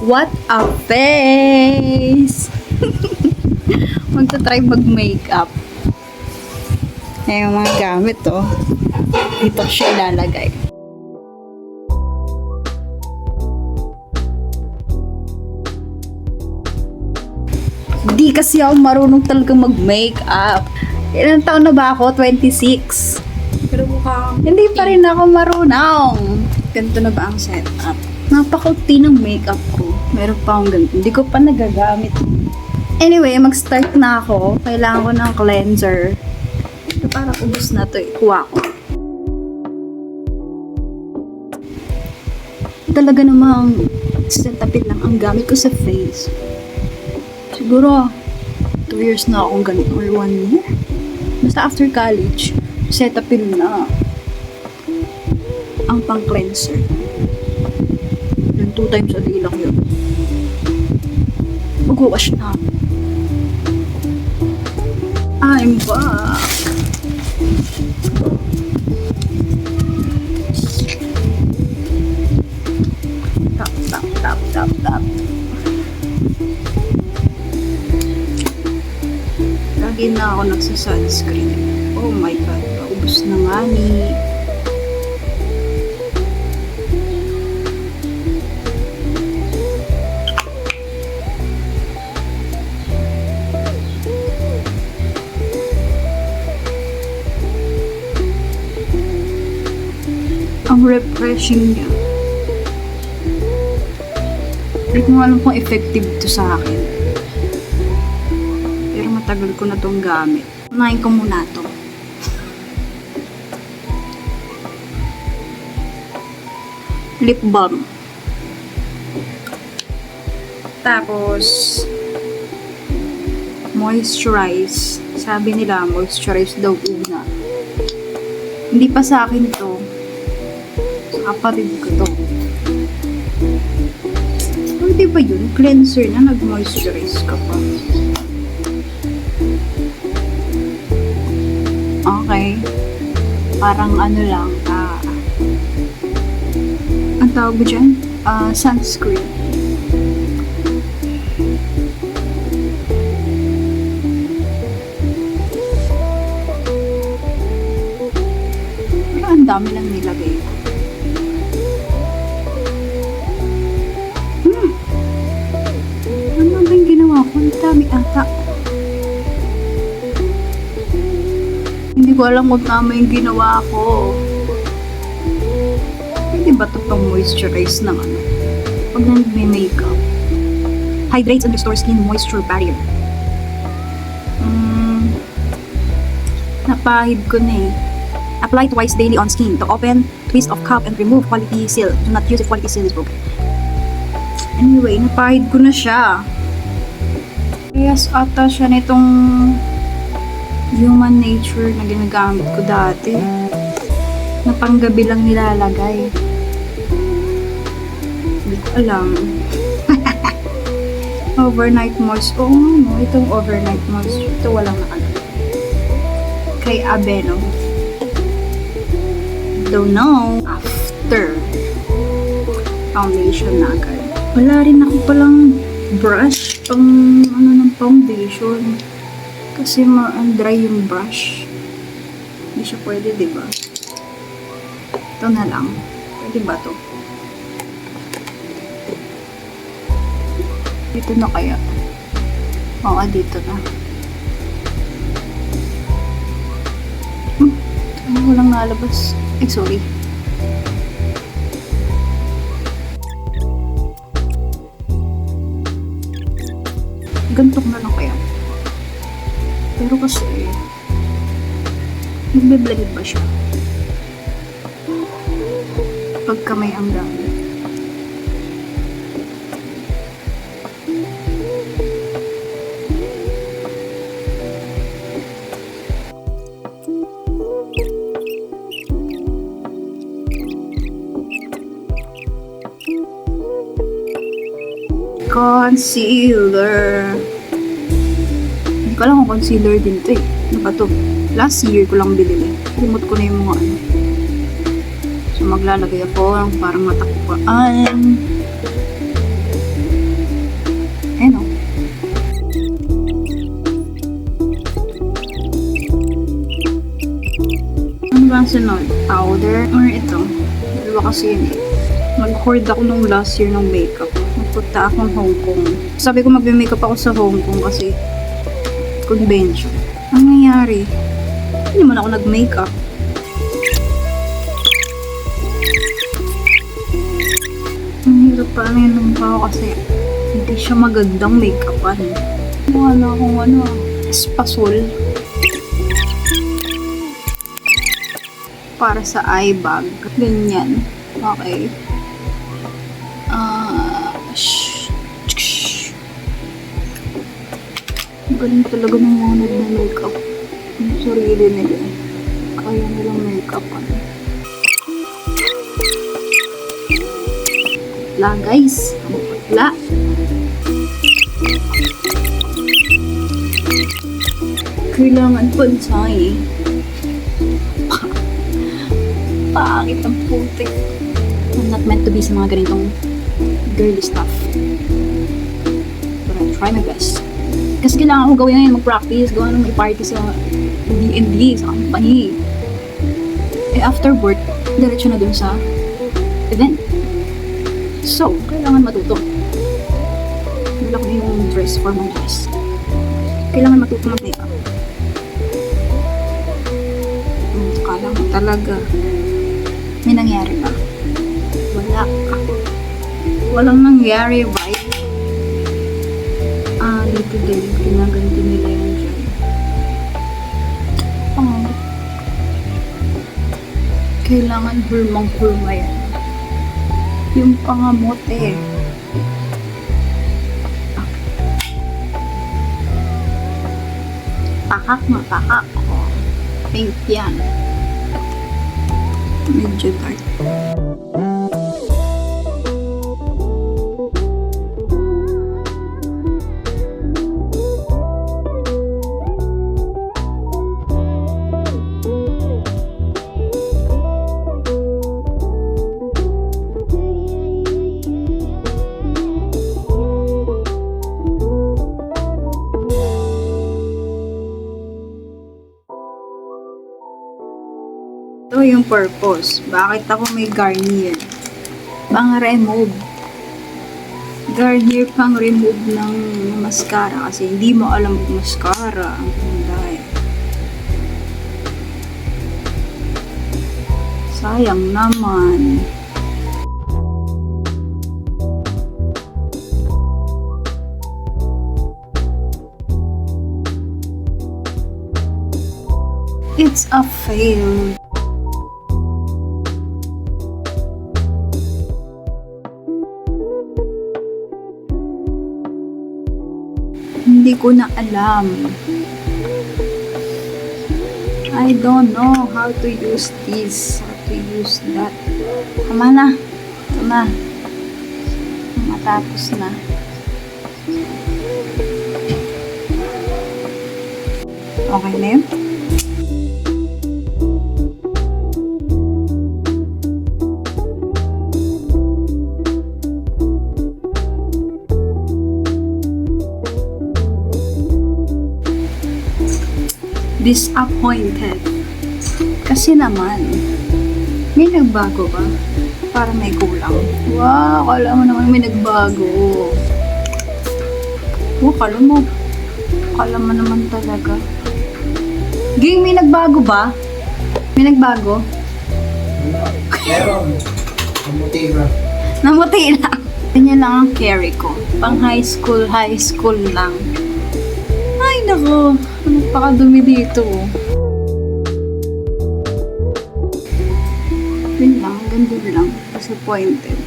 What a face! Magta-try mag-makeup. Ayan yung mga gamit, oh. Dito siya ilalagay. Di kasi ako marunong talagang mag-makeup. Ilang taon na ba ako? 26. Pero mukhang Hindi pa rin ako marunong. Ganito na ba ang setup? Napakaunti ng makeup ko. Meron pa akong ganito. Hindi ko pa nagagamit. Anyway, mag-start na ako. Kailangan ko ng cleanser. So, parang ubos na to eh. Kuha ko. Talaga namang setupin lang ang gamit ko sa face. Siguro 2 years na akong ganito or 1 year. Basta after college, setupin na ang pang-cleanser. Yung 2 times a day lang yun. Mag-wash na. I'm back! Tap. Lagi na ako nagsa-sunscreen. Oh my God, paubos na nga ni. Ang refreshing niya. Hindi ko alam kung effective ito sa akin. Pero matagal ko na itong gamit. Unahin ko muna ito. Lip balm. Tapos, moisturize. Sabi nila, moisturize daw una. Hindi pa sa akin ito. Sa kapatid ko to. Di ba yun? Cleanser na, nag-moisturize ka pa. Okay. Parang ano lang, ang tawag mo dyan? Sunscreen. Pero ang dami lang nilagay ko. Ang dami ata. Hindi ko alam kung tama yung ginawa ko. Hindi ba ito pang moisturize ng ano? Pag may makeup. Hydrates and restores skin moisture barrier. Napahid ko na eh. Apply twice daily on skin. To open, twist of cup and remove quality seal. Do not use if quality seal is broken. Anyway, napahid ko na siya. Yes, ata siya nitong Human Nature na ginagamit ko dati. Na panggabi lang nilalagay. Hindi ko alam. Overnight moisture. Oh, no. Itong overnight moisture. Ito walang nakalagay. Kay Abeno. Don't know. After. Foundation na agad. Wala rin ako palang brush pang ano ng foundation kasi dry yung brush. Hindi siya pwede, diba? Ito na lang. Pwede ba to? Dito na kaya? Oo, dito na. Ano walang nalabas? Sorry. Gantok na lang kaya. Pero kasi nagbe-blend ba siya? Pag kamay ang gamit. Concealer. Hindi ko alam kung concealer din ito eh. Ano ba ito? Last year ko lang binili. Limot ko na yung mga ano. So maglalagay ako ng parang matakpan. ang sunod? Powder or ito? Dalawa kasi yun eh. Nag-hoard ako nung last year ng makeup. Nagpunta akong Hong Kong. Sabi ko magbe-makeup ako sa Hong Kong kasi convention. Ang nangyari, hindi naman ako nag-makeup. Ang hirap pa na yun ng mukha ko kasi hindi siya magandang make-upan. Mukha na akong espasol. Para sa eye bag. Ganyan. Okay. Galing talaga ng mga nag-makeup. Yung sarili nila. Kaya nilang make-upan. Putla guys. Ang putla. Kailangan pansay. Pangit ang putik. I'm not meant to be sa mga ganitong girly stuff. But I'll try my best. Kasi kailangan ko gawin ngayon, mag-practice, gawa ng may party sa D&D, sa company. Eh after work, diretso na dun sa event. So, kailangan matuto. Wala ko yung dress, formal dress. Kailangan matuto mag-makeup. Kala mo talaga may nangyari ba? Wala. Walang nangyari, right? Dito din, ginaganto nila yan dyan. Kailangan hulmang-hulma yan. Yung pangamote. Pakak na pakak. Pink yan. Medyo dark. Ito yung purpose. Bakit ako may Garnier? Pang-remove. Garnier pang-remove ng mascara kasi hindi mo alam kung mascara ang dahil. Sayang naman. It's a fail. Hindi ko na alam. I don't know how to use this, how to use that. Tama na. Ito na. Matapos na. Okay na yun? Disappointed. Kasi naman, may nagbago ba? Para may kulang. Wow, kala mo naman may nagbago. Oh, kala mo naman talaga. Ging, may nagbago ba? May nagbago? Meron. Namuti ba? Namuti lang. Ganyan lang ang carry ko. Pang high school lang. Ay, nako. Napakadumi dito. Yun lang, ganda lang. Disappointed.